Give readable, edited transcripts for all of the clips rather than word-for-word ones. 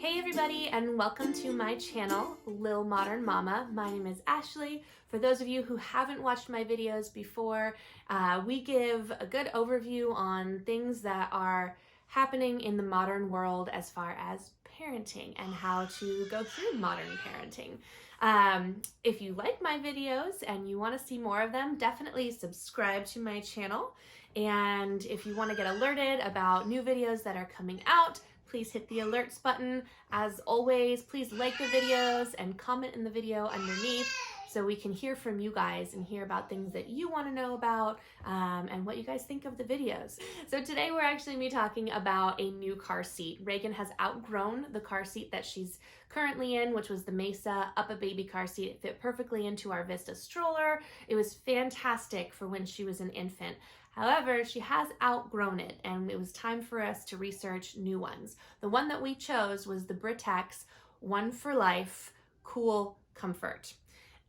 Hey everybody, and welcome to my channel, Lil Modern Mama. My name is Ashley. For those of you who haven't watched my videos before, we give a good overview on things that are happening in the modern world as far as parenting and how to go through modern parenting. If you like my videos and you want to see more of them, definitely subscribe to my channel. And if you want to get alerted about new videos that are coming out, please hit the alerts button. As always, please like the videos and comment in the video underneath so we can hear from you guys and hear about things that you want to know about and what you guys think of the videos. So today we're actually going to be talking about a new car seat. Reagan has outgrown the car seat that she's currently in, which was the Mesa Up a Baby car seat. It fit perfectly into our Vista stroller. It was fantastic for when she was an infant. However, she has outgrown it, and it was time for us to research new ones. The one that we chose was the Britax One4life Cool Comfort.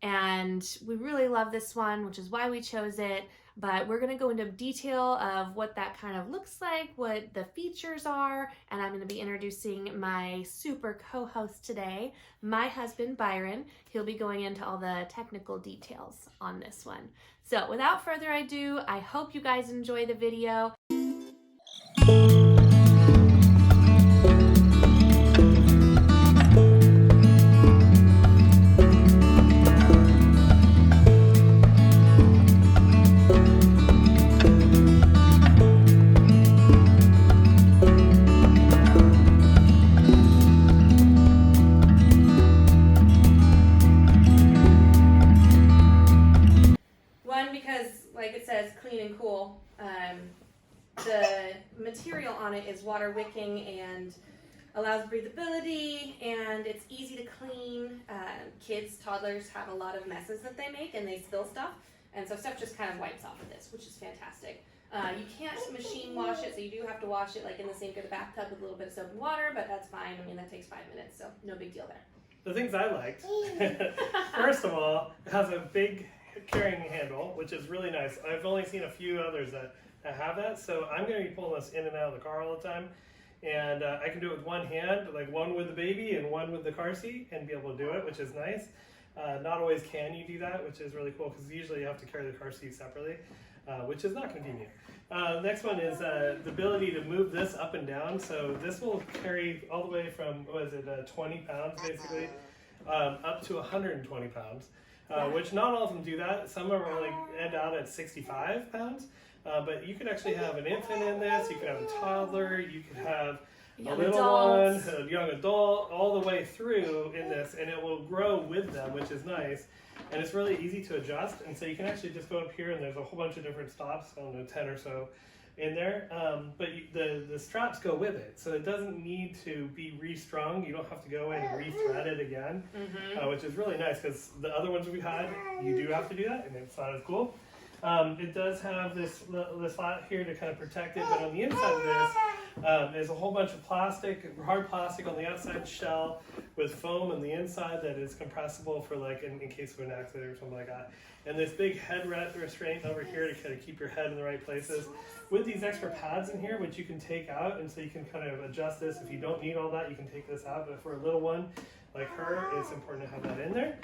And we really love this one, which is why we chose it. But we're going to go into detail of what that kind of looks like, what the features are, and I'm going to be introducing my super co-host today, my husband Byron. He'll be going into all the technical details on this one. So without further ado, I hope you guys enjoy the video. Clean and cool. The material on it is water wicking and allows breathability, and it's easy to clean. Kids, toddlers have a lot of messes that they make and they spill stuff, and so stuff just kind of wipes off of this, which is fantastic. You can't machine wash it, so you do have to wash it like in the sink or the bathtub with a little bit of soap and water, but that's fine. I mean, that takes 5 minutes, so no big deal there. The things I liked, first of all, it has a big carrying handle, which is really nice. I've only seen a few others that have that, so I'm going to be pulling this in and out of the car all the time, and I can do it with one hand, like one with the baby and one with the car seat, and be able to do it, which is nice. Not always can you do that, which is really cool, because usually you have to carry the car seat separately, which is not convenient. Next one is the ability to move this up and down, so this will carry all the way from, 20 pounds basically, up to 120 pounds. Which not all of them do that. Some are only end out at 65 pounds. But you could actually have an infant in this, you could have a toddler, you could have a little one, a young adult, all the way through in this, and it will grow with them, which is nice. And it's really easy to adjust, and so you can actually just go up here, and there's a whole bunch of different stops, I don't know, 10 or so in there, but the straps go with it, so it doesn't need to be restrung. You don't have to go and rethread it again, which is really nice, because the other ones we had, you do have to do that, and it's not as cool. It does have this flat here to kind of protect it, but on the inside of this, there's a whole bunch of plastic, hard plastic on the outside shell with foam on the inside that is compressible for like in case of an accident or something like that. And this big head restraint over here to kind of keep your head in the right places. With these extra pads in here, which you can take out, and so you can kind of adjust this. If you don't need all that, you can take this out, but for a little one like her, it's important to have that in there.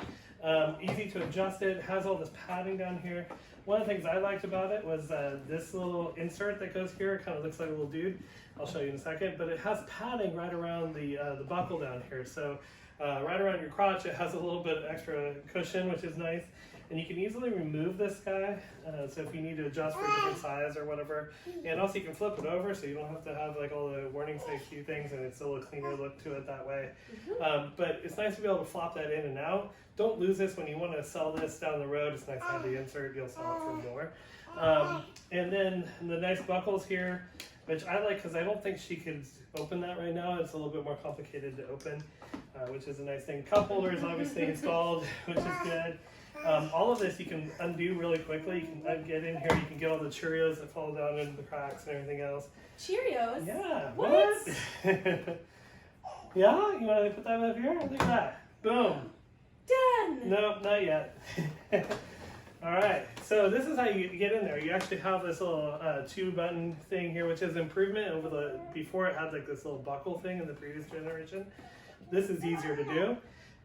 Easy to adjust it, has all this padding down here. One of the things I liked about it was this little insert that goes here. It kind of looks like a little dude. I'll show you in a second, but it has padding right around the buckle down here. So right around your crotch, it has a little bit extra cushion, which is nice. And you can easily remove this guy, so if you need to adjust for a different size or whatever. And also you can flip it over, so you don't have to have like all the warning safety things, and it's still a cleaner look to it that way. But it's nice to be able to flop that in and out. Don't lose this when you want to sell this down the road. It's nice to have the insert, you'll sell it for more. And then the nice buckles here, which I like because I don't think she could open that right now. It's a little bit more complicated to open, which is a nice thing. Cup holder is obviously installed, which is good. All of this you can undo really quickly. You can get in here, you can get all the Cheerios that fall down into the cracks and everything else. Cheerios? Yeah. What? Yeah? You want to put that up here? Look at that. Boom. Done! Nope, not yet. All right, so this is how you get in there. You actually have this little 2-button thing here, which is an improvement over the, before it had like this little buckle thing in the previous generation. This is easier to do.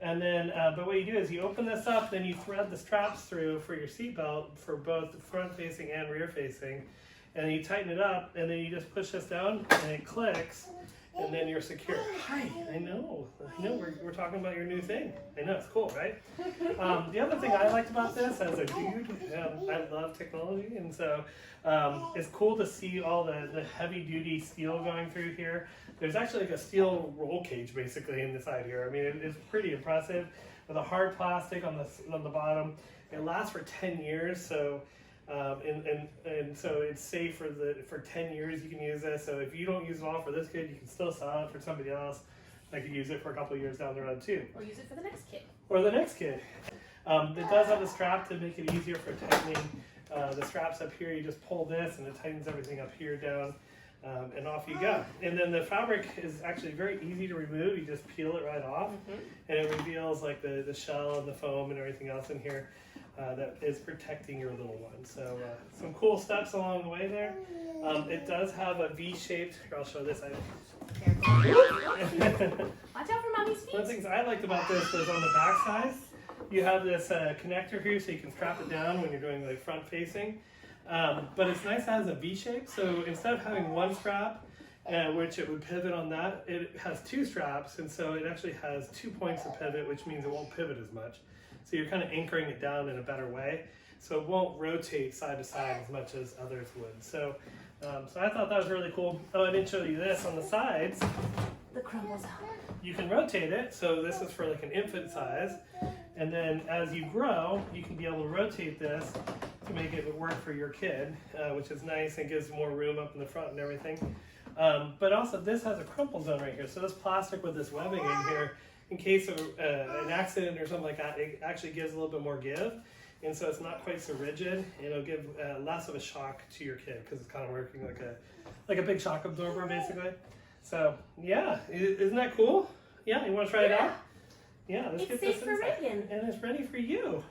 And then, but what you do is you open this up, then you thread the straps through for your seatbelt for both front facing and rear facing. And then you tighten it up, and then you just push this down, and it clicks, and then you're secure. Hi, I know, we're talking about your new thing. I know, it's cool, right? The other thing I liked about this as a dude, I love technology, and so it's cool to see all the heavy duty steel going through here. There's actually like a steel roll cage basically in the side here. I mean, it's pretty impressive with a hard plastic on the bottom. It lasts for 10 years, so and so it's safe for 10 years. You can use this. So if you don't use it all for this kid, you can still sell it for somebody else that could use it for a couple of years down the road too. Or use it for the next kid. Or the next kid. It does have a strap to make it easier for tightening. The straps up here, you just pull this and it tightens everything up here down. And off you go. And then the fabric is actually very easy to remove. You just peel it right off, and it reveals like the shell and the foam and everything else in here that is protecting your little one. So some cool steps along the way there. It does have a V-shaped. Here, I'll show this. Watch out for mommy's feet. One of the things I liked about this is on the back side, you have this connector here, so you can strap it down when you're doing like front facing. But it's nice that it has a V shape, so instead of having one strap, which it would pivot on that, it has 2 straps, and so it actually has 2 points of pivot, which means it won't pivot as much. So you're kind of anchoring it down in a better way, so it won't rotate side to side as much as others would. So, so I thought that was really cool. Oh, I didn't show you this on the sides. The crumbles out. You can rotate it, so this is for like an infant size, and then as you grow, you can be able to rotate this to make it work for your kid, which is nice and gives more room up in the front and everything. But also this has a crumple zone right here, so this plastic with this webbing in here, in case of an accident or something like that, it actually gives a little bit more give, and so it's not quite so rigid. It'll give less of a shock to your kid because it's kind of working like a big shock absorber basically. So yeah, isn't that cool? Yeah, you want to try it out? Yeah, let's it's get safe this for inside. Reagan. And it's ready for you.